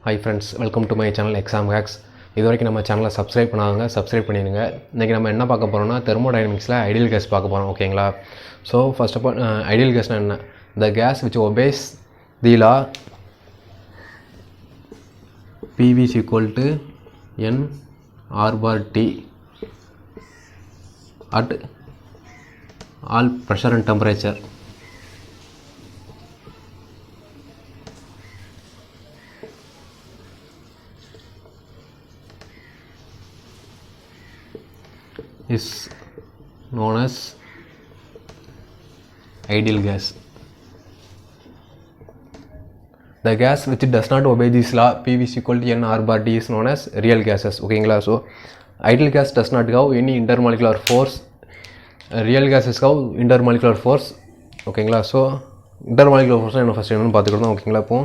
Hi friends, welcome to my channel Exam Hacks. இதுவரைக்கும் நம்ம சேனலை சப்ஸ்கிரைப் பண்ணாதவங்க சப்ஸ்கிரைப் பண்ணிடுங்க. இன்றைக்கி நம்ம என்ன பார்க்க போகிறோம்னா தெர்மோடைனமிக்ஸில் ஐடியல் கேஸ் பார்க்க போகிறோம். ஓகேங்களா? So first of all ideal கேஸ்னால் என்ன? The gas which obeys the law PV is equal to N R bar T at all pressure and temperature. Is known as ideal gas. The gas which does not obey this law PV is equal to N R bar T is known as real gases. ஓகேங்களா? So ideal gas does not have any intermolecular force. Real gases have intermolecular force. ஓகேங்களா? So intermolecular force என்ன first என்னன்னு பார்த்துக்கிட்டோம். ஓகேங்களா? இப்போ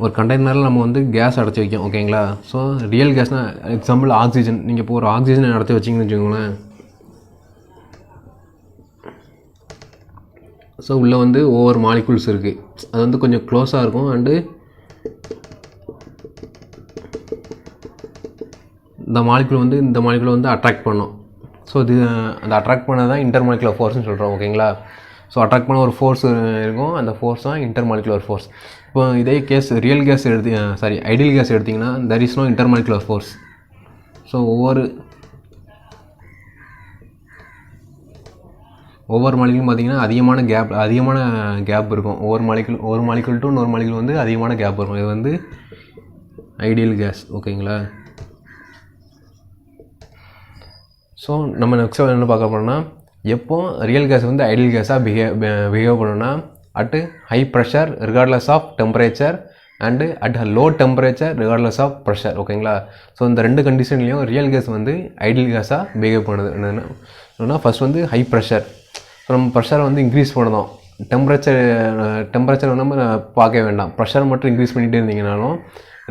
ஒரு கண்டெய்னரில் நம்ம வந்து கேஸ் அடைச்சி வைக்கோம். ஓகேங்களா? ஸோ ரியல் கேஸ்னால் எக்ஸாம்பிள் ஆக்சிஜன். நீங்கள் இப்போ ஒரு ஆக்சிஜனை அடைச்சி வச்சிங்கன்னு வச்சுக்கோங்களேன். ஸோ உள்ளே வந்து ஒவ்வொரு மாலிகுல்ஸ் இருக்குது. அது வந்து கொஞ்சம் க்ளோஸாக இருக்கும். அண்டு இந்த மாலிகுல் வந்து அட்ராக்ட் பண்ணும். ஸோ இது அந்த அட்ராக்ட் பண்ணது தான் இன்டர்மாலிகுலர் ஃபோர்ஸ்னு சொல்கிறோம். ஓகேங்களா? ஸோ அட்ராக்ட் பண்ண ஒரு ஃபோர்ஸ் இருக்கும். அந்த ஃபோர்ஸ் தான் இன்டர்மாலிகுலர் ஃபோர்ஸ். இப்போ இதே gas real gas ideal gas எடுத்திங்கன்னா there is no intermolecular force. So ஒவ்வொரு மாலிகுலும் பார்த்திங்கன்னா அதிகமான கேப் இருக்கும். ஒரு மாலிகுல் டு இன்னொரு மாலிகுல் வந்து அதிகமான கேப் இருக்கும். இது வந்து ஐடியல் கேஸ். ஓகேங்களா? ஸோ நம்ம நெக்ஸ்ட் என்ன பார்க்க போகிறோம்னா, எப்போ ரியல் கேஸ் வந்து ஐடியல் கேஸாக பிஹேவ் பண்ணணும்னா at high pressure regardless of temperature and at low temperature regardless of pressure. ஓகேங்களா? ஸோ இந்த ரெண்டு கண்டிஷன்லேயும் ரியல் கேஸ் வந்து ஐடியல் கேஸாக பிஹேவ் பண்ணுது. என்னென்னா ஃபஸ்ட் வந்து ஹை ப்ரெஷர். ஸோ நம்ம ப்ரெஷரை வந்து இன்க்ரீஸ் பண்ணணும். டெம்பரேச்சர் நம்ம பார்க்க வேண்டாம். ப்ரெஷர் மட்டும் இன்க்ரீஸ் பண்ணிகிட்டே இருந்தீங்கனாலும்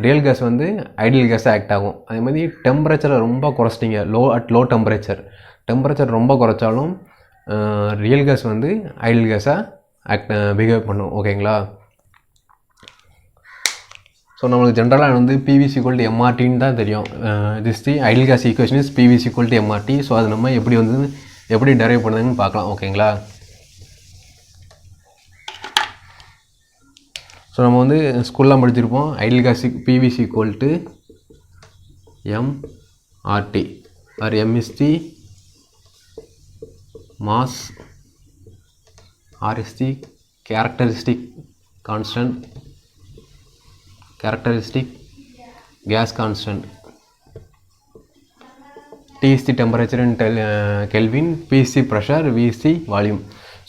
ரியல் கேஸ் வந்து ஐடியல் கேஸாக ஆக்ட் ஆகும். அதே மாதிரி டெம்பரேச்சரை ரொம்ப குறைச்சிட்டிங்க, லோ டெம்பரேச்சர் ரொம்ப குறைச்சாலும் ரியல் கேஸ் வந்து ஐடியல் கேஸாக பிஹேவ் பண்ணும். ஓகேங்களா? ஸோ நம்மளுக்கு ஜென்ரலாக வந்து PV is equal to MRTன்னு தான் தெரியும். This the ideal gas equation is PV is equal to MRT. So அது நம்ம எப்படி டெரைவ் பண்ணுதுன்னு பார்க்கலாம். ஓகேங்களா? ஸோ நம்ம வந்து ஸ்கூல்லாம் படிச்சிருப்போம். Ideal case PV is equal to MRT or M is the mass, R is the characteristic gas constant, T is the temperature in Kelvin, P is the pressure, V is the volume.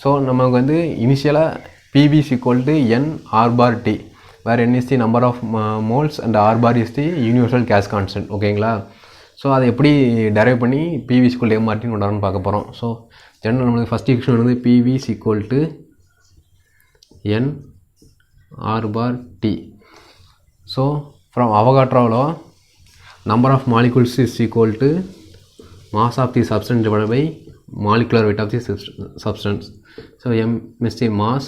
So நமக்கு வந்து இனிஷியலாக PV is equal to N R bar T, where N is the number of moles and R bar is the universal gas constant. ஓகேங்களா? So அதை எப்படி derive பண்ணி PV is equal to MRTன்னு கொண்டாடுன்னு பார்க்க போகிறோம். So general நம்மளுக்கு first equation வந்து PV is equal to N R bar T. So from Avogadro law, number of molecules is equal to mass of the substance divided by molecular weight of the substance. So M is the mass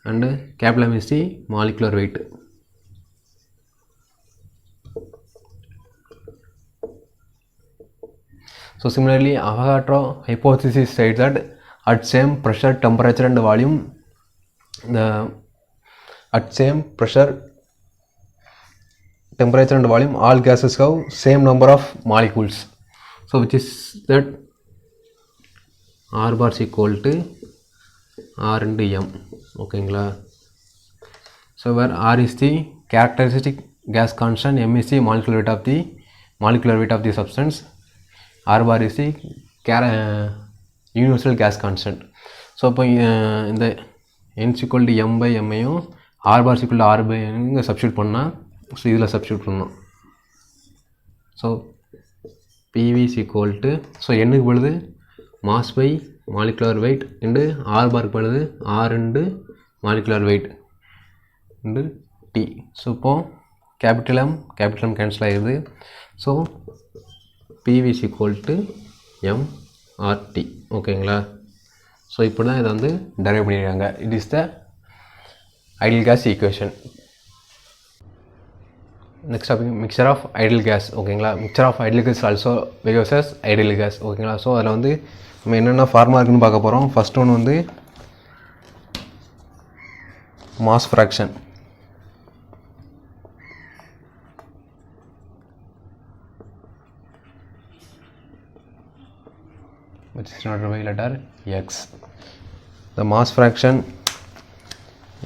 and capital M is the molecular weight. So similarly, Avogadro hypothesis states that at same pressure, temperature and volume, all gases have same number of molecules. So which is that R bar is equal to R into M. ஓகேங்களா? So where R is the characteristic gas constant, M is the molecular weight of the substance, R bar is the universal gas constant. So இப்போ இந்த N is equal to M by M ஐயும் R bar is equal to R by இங்கே substitute பண்ணால், so இதில் substitute பண்ணணும். So PV is equal to, so Nக்கு பொழுது mass by molecular weight into R bar பொழுது R into molecular weight into T. So இப்போ capital M cancel ஆகிடுது. So PV is equal to MRT. ஓகேங்களா? So இப்படி தான் இதை வந்து டெரைவ் பண்ணியிருக்காங்க. It is the ideal gas equation. Next topic mixture of ideal case ஓகேங்களா. Mixture of ideal gas also because as ideal case ஓகேங்களா. So அதில் வந்து நம்ம என்னென்ன ஃபார்முலா இருக்குன்னு பார்க்க போகிறோம். ஃபர்ஸ்ட் ஒன்று வந்து mass fraction. which is denoted by letter x. The mass fraction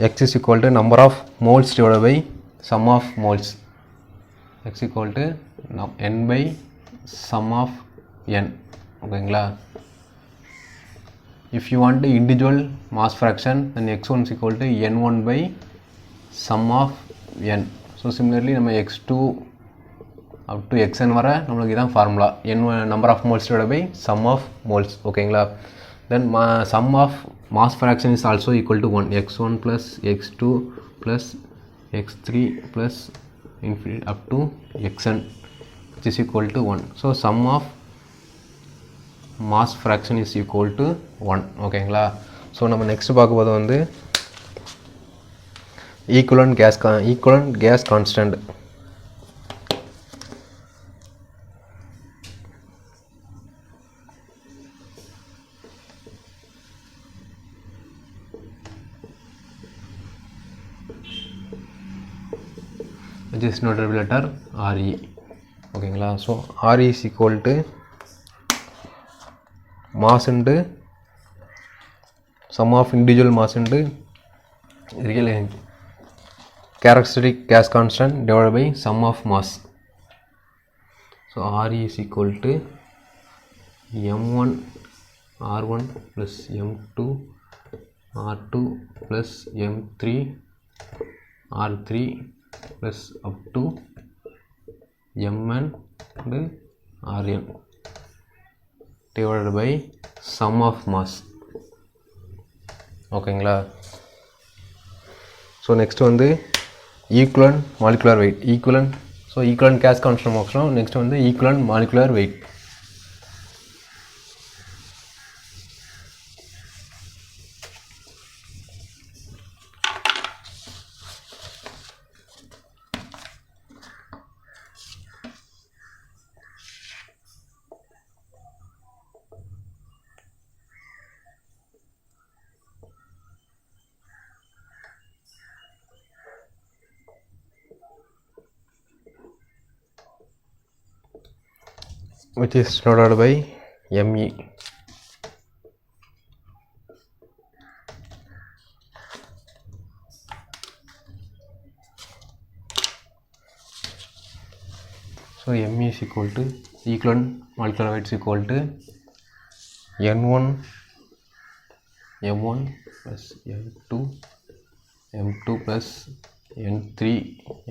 x is equal to number of moles divided by sum of moles. X equal to n by sum of n ஓகேங்களா. If you want the individual mass fraction then x1 is equal to n1 by sum of n. So similarly நம்ம x2 up to xn வர நம்மளுக்கு இதான் formula n number of moles divided by sum of moles ஓகேங்களா. then sum of mass fraction is also equal to 1 x1 plus x2 plus x3 plus infinity up to xn which is equal to 1. so sum of mass fraction is equal to 1 ஓகேங்களா. So நம்ம next பார்க்கும்போது வந்து equivalent case constant. which is denoted by letter RE ஓகேங்களா. So RE is equal to mass into sum of individual mass into real characteristic gas constant divided by sum of mass. so RE is equal to m1 r1 plus m2 r2 plus m3 r3 plus up to mn and rn divided by sum of mass ஓகேங்களா. So next வந்து equivalent molecular wait equivalent case constant பார்க்குறோம். Next வந்து equivalent molecular wait. which is denoted by ME. So ME is equal to equivalent molecular weight is equal to N1 M1 plus M2 M2 plus N3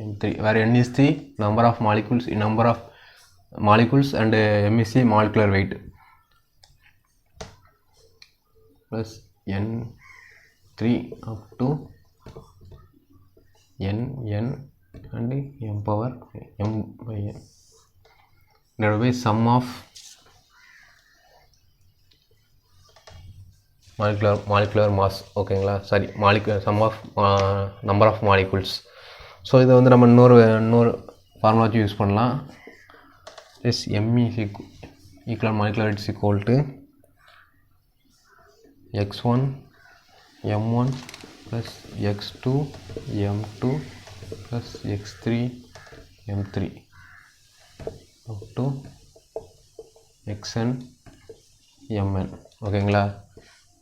M3 where N is the number of molecules and M is the molecular weight plus N3 up to N and M power M by N divided by sum of molecular mass ஓகேங்களா. Sorry sum of number of molecules. So இதை வந்து நம்ம இன்னொரு formula வச்சு use பண்ணலாம். this ME is equal molecular weight is equal to x1 m1 plus x2 m2 plus x3 m3 up to xn mn ஓகேங்களா.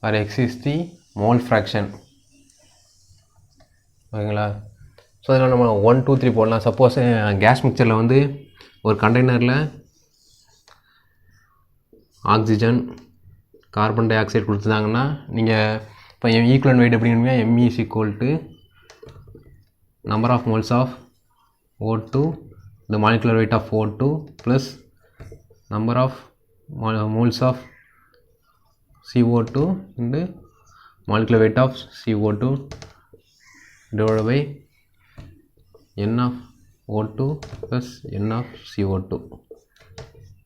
where x is the mole fraction ஓகேங்களா. So இதில் நம்ம 1 2 3 போடலாம். சப்போஸ் கேஸ் மிக்சரில் வந்து ஒரு கண்டெய்னரில் oxygen carbon di oxide கொடுத்துருந்தாங்கன்னா நீங்கள் இப்போ ஈக்குவலன்ட் வெயிட் எப்படின்னா ME is equal to number of moles of O2 the molecular weight of O2 plus number of moles of CO2 and molecular weight of CO2 divided by N of O2 plus N of CO2.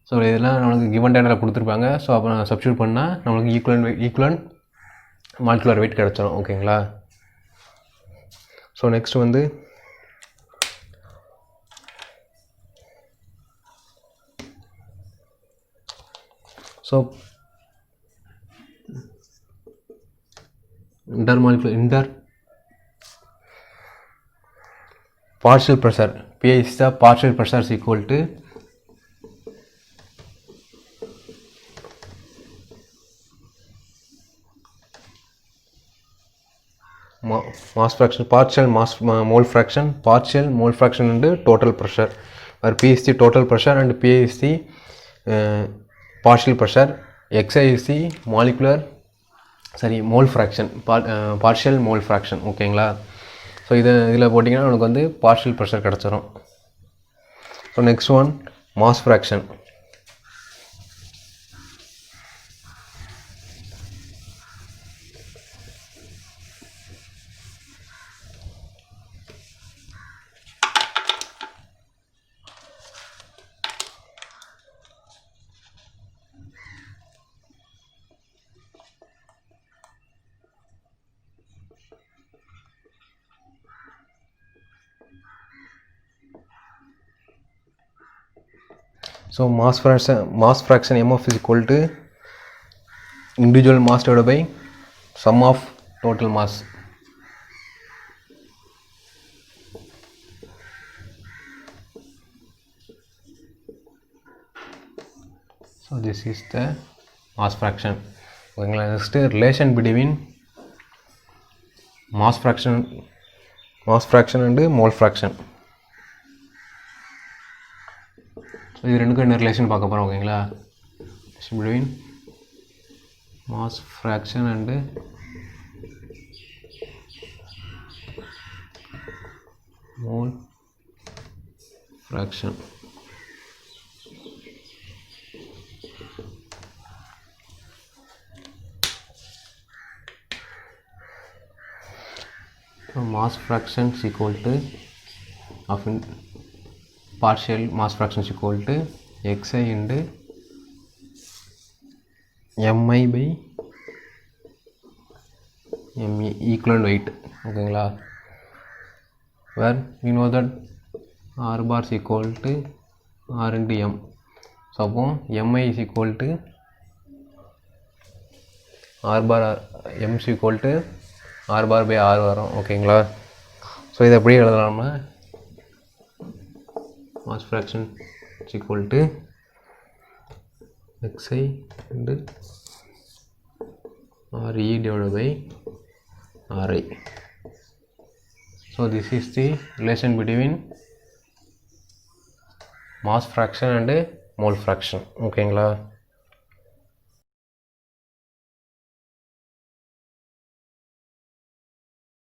So இதெல்லாம் நம்மளுக்கு given டேட்டாவில் கொடுத்துருப்பாங்க. So அப்போ நான் substitute பண்ணால் நம்மளுக்கு equivalent molecular wait கிடச்சிடும் ஓகேங்களா. ஸோ நெக்ஸ்ட் வந்து so intermolecular partial pressure, P is the partial pressure is equal to mass fraction, partial mass mole fraction, partial mole fraction and total pressure, where P is the total pressure and P is the partial pressure, Xi is the mole fraction, partial mole fraction. ஓகேங்களா? So இதில் போட்டிங்கன்னா நமக்கு வந்து partial pressure கிடச்சிரும். So next one mass fraction. So mass fraction MF is equal to individual mass divided by sum of total mass. So this is the mass fraction. Next, relation between mass fraction and mole fraction. So இது ரெண்டுக்கும் என்ன relation பார்க்க போகிறோம். ஓகேங்களா? Between mass fraction and mole fraction. mass fraction is equal to partial mass fraction is equal to Xi into Mi by Me, equivalent weight. ஓகேங்களா? where we know that R bar is equal to R into M. so அப்போ Mi is equal to R bar, M is equal to R bar by R வரும். ஓகேங்களா? So இதை எப்படி எழுதலாம்னா mass fraction is equal to Xi into Re divided by Ri. So this is the relation between mass fraction and mole fraction. ஓகேங்களா?